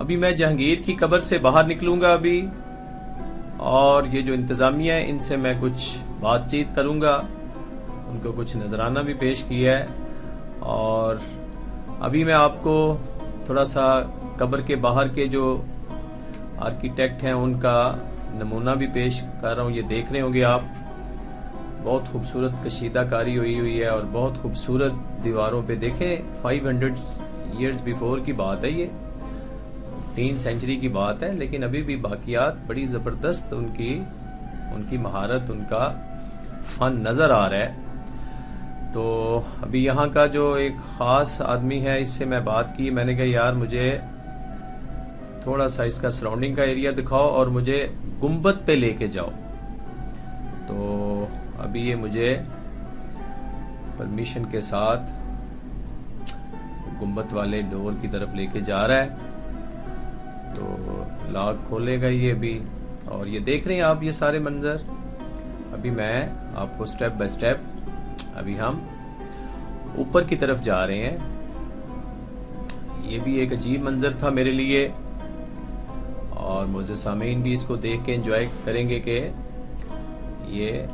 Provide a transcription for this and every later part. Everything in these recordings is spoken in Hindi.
अभी मैं जहांगीर की कब्र से बाहर निकलूंगा अभी, और ये जो इंतज़ामिया है इनसे मैं कुछ बातचीत करूंगा, उनको कुछ नजराना भी पेश किया है। और अभी मैं आपको थोड़ा सा कब्र के बाहर के जो आर्किटेक्ट हैं उनका नमूना भी पेश कर रहा हूँ। ये देख रहे होंगे आप, बहुत खूबसूरत कशीदाकारी हुई है और बहुत खूबसूरत दीवारों पे देखें। 500 ईयर्स बिफोर की बात है, ये 3 सेंचुरी की बात है, लेकिन अभी भी बाकियात बड़ी ज़बरदस्त उनकी महारत, उनका फन नज़र आ रहा है। तो अभी यहाँ का जो एक ख़ास आदमी है, इससे मैं बात की, मैंने कहा यार मुझे थोड़ा सा इसका सराउंडिंग का एरिया दिखाओ और मुझे गुम्बद पे लेके जाओ। तो अभी ये मुझे परमिशन के साथ गुम्बद वाले डोर की तरफ लेके जा रहा है। तो लॉक खोलेगा ये अभी, और ये देख रहे हैं आप ये सारे मंजर। अभी मैं आपको स्टेप बाय स्टेप, अभी हम ऊपर की तरफ जा रहे हैं। ये भी एक अजीब मंजर था मेरे लिए, और मुझे सामीन भी इसको देख के एंजॉय करेंगे कि ये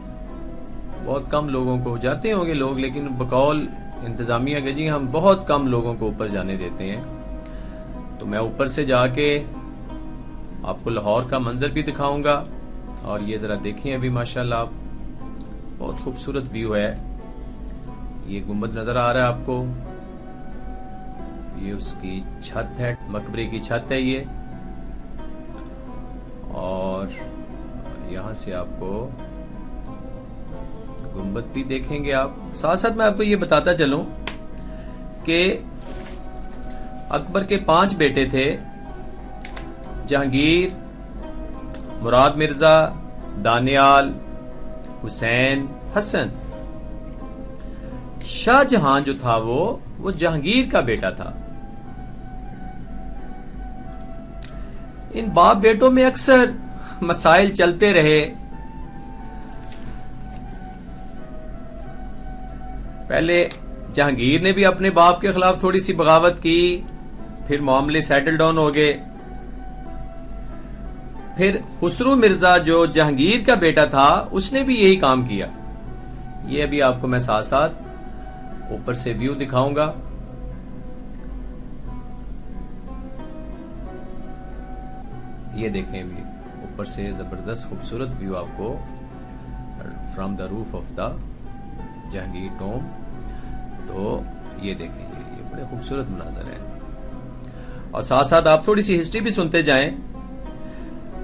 बहुत कम लोगों को जाते होंगे लोग, लेकिन बकौल इंतजामिया के जी हम बहुत कम लोगों को ऊपर जाने देते हैं। तो मैं ऊपर से जाके आपको लाहौर का मंजर भी दिखाऊंगा। और ये जरा देखें अभी माशाल्लाह, आप बहुत खूबसूरत व्यू है। ये गुम्बद नजर आ रहा है आपको, ये उसकी छत है, मकबरे की छत है ये। और यहां से आपको गुम्बद भी देखेंगे आप। साथ साथ मैं आपको ये बताता चलूं कि अकबर के 5 बेटे थे, जहांगीर, मुराद मिर्जा, दानियाल, हुसैन, हसन। शाहजहां जो था वो जहांगीर का बेटा था। इन बाप बेटों में अक्सर मसाइल चलते रहे। पहले जहांगीर ने भी अपने बाप के खिलाफ थोड़ी सी बगावत की, फिर मामले सेटल डाउन हो गए। फिर खुसरो मिर्जा जो जहांगीर का बेटा था, उसने भी यही काम किया। ये अभी आपको मैं साथ साथ ऊपर से व्यू दिखाऊंगा। ये देखें अभी ऊपर से जबरदस्त खूबसूरत व्यू आपको from the roof of the Jahangir Tom. तो ये देखें, ये बड़े खूबसूरत मनाजर है। और साथ साथ आप थोड़ी सी हिस्ट्री भी सुनते जाएं।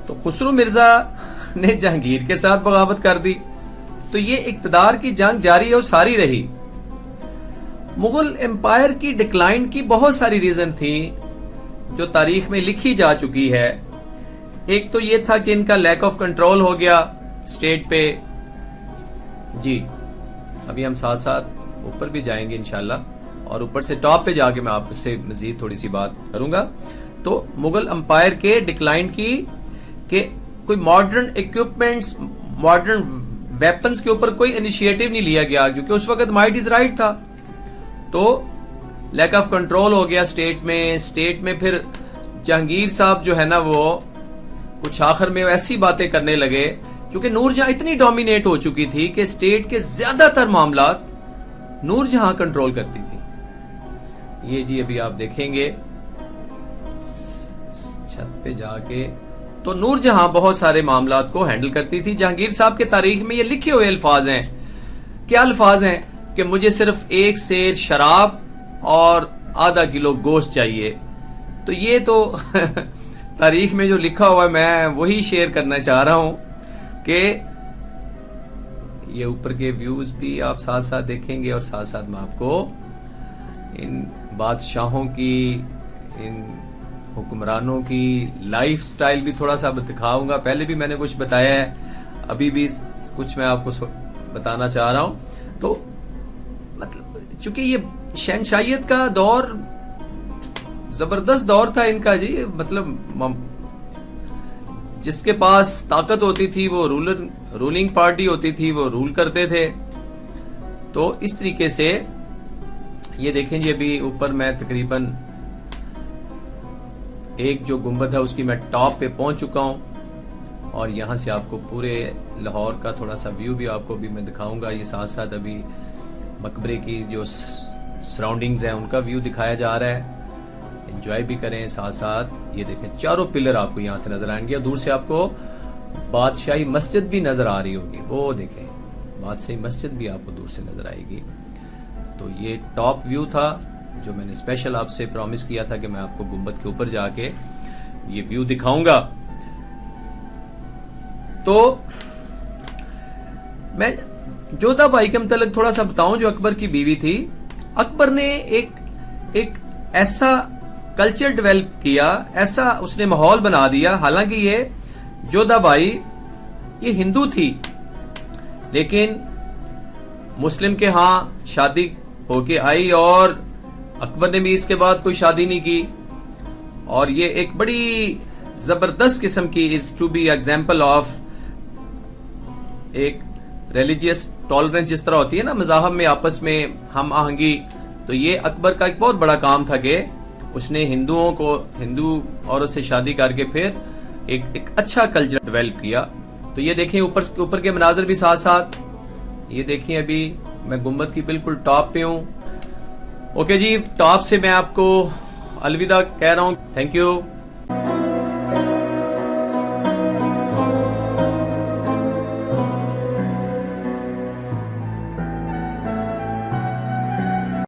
तो खुसरो मिर्जा ने जहांगीर के साथ बगावत कर दी, तो ये इक्तदार की जंग जारी और सारी रही। मुगल एम्पायर की डिक्लाइन की बहुत सारी रीजन थी जो तारीख में लिखी जा चुकी है। एक तो ये था कि इनका लैक ऑफ कंट्रोल हो गया स्टेट पे। जी अभी हम साथ साथ ऊपर भी जाएंगे इंशाल्लाह, और ऊपर से टॉप पे जाके मैं आपसे मजीद थोड़ी सी बात करूंगा। तो मुगल एम्पायर के डिक्लाइन की कि कोई मॉडर्न इक्विपमेंट्स, मॉडर्न वेपन्स के ऊपर कोई इनिशिएटिव नहीं लिया गया, क्योंकि उस वक्त माइट इज राइट था। तो लैक ऑफ कंट्रोल हो गया स्टेट में। फिर जहांगीर साहब जो है ना, वो कुछ आखिर में ऐसी बातें करने लगे, क्योंकि नूरजहां इतनी डोमिनेट हो चुकी थी कि स्टेट के ज्यादातर मामलात नूरजहां कंट्रोल करती थी। ये जी अभी आप देखेंगे छत पे जाके, तो नूरजहां बहुत सारे मामलात को हैंडल करती थी। जहांगीर साहब के तारीख में ये लिखे हुए अल्फाज हैं। क्या अल्फाज हैं? कि मुझे सिर्फ 1 सेर शराब और आधा किलो गोश्त चाहिए। तो ये तो तारीख में जो लिखा हुआ है, मैं वही शेयर करना चाह रहा हूं कि ये ऊपर के व्यूज भी आप साथ साथ देखेंगे, और साथ साथ मैं आपको इन बादशाहों की, इन हुक्मरानों की लाइफ स्टाइल भी थोड़ा सा दिखाऊंगा। पहले भी मैंने कुछ बताया है, अभी भी कुछ मैं आपको बताना चाह रहा हूं। तो मतलब चूंकि ये शहनशाहियत का दौर जबरदस्त दौर था इनका जी, मतलब जिसके पास ताकत होती थी वो रूलिंग पार्टी होती थी, वो रूल करते थे। तो इस तरीके से ये देखें जी, अभी ऊपर मैं तकरीबन एक जो गुंबद है उसकी मैं टॉप पे पहुंच चुका हूं और यहां से आपको पूरे लाहौर का थोड़ा सा व्यू भी आपको भी मैं दिखाऊंगा। ये साथ साथ अभी मकबरे की जो सराउंडिंग्स हैं उनका व्यू दिखाया जा रहा है। एंजॉय भी करें साथ साथ। ये देखें चारों पिलर आपको यहां से नजर आएंगे। दूर से आपको बादशाही मस्जिद भी नजर आ रही होगी, वो देखें बादशाही मस्जिद भी आपको दूर से नजर आएगी। तो ये टॉप व्यू था जो मैंने स्पेशल आपसे प्रॉमिस किया था कि मैं आपको गुंबद के ऊपर जाके ये व्यू दिखाऊंगा। तो मैं जोधा बाई के मतलब थोड़ा सा बताऊं, जो अकबर की बीवी थी। अकबर ने एक ऐसा कल्चर डेवलप किया, ऐसा उसने माहौल बना दिया। हालांकि ये जोधा बाई ये हिंदू थी, लेकिन मुस्लिम के यहां शादी होके आई और अकबर ने भी इसके बाद कोई शादी नहीं की। और ये एक बड़ी जबरदस्त किस्म की is to be example of एक रिलीजियस टॉलरेंस, जिस तरह होती है ना मज़ाहब में आपस में हम आहंगी। तो ये अकबर का एक बहुत बड़ा काम था कि उसने हिंदुओं को हिंदू औरत से शादी करके फिर एक अच्छा कल्चर डेवलप किया। तो ये देखें ऊपर के मनाजर भी साथ साथ। ये देखिए अभी मैं गुंबद की बिल्कुल टॉप पे हूं। ओके जी, टॉप से मैं आपको अलविदा कह रहा हूं। Thank you.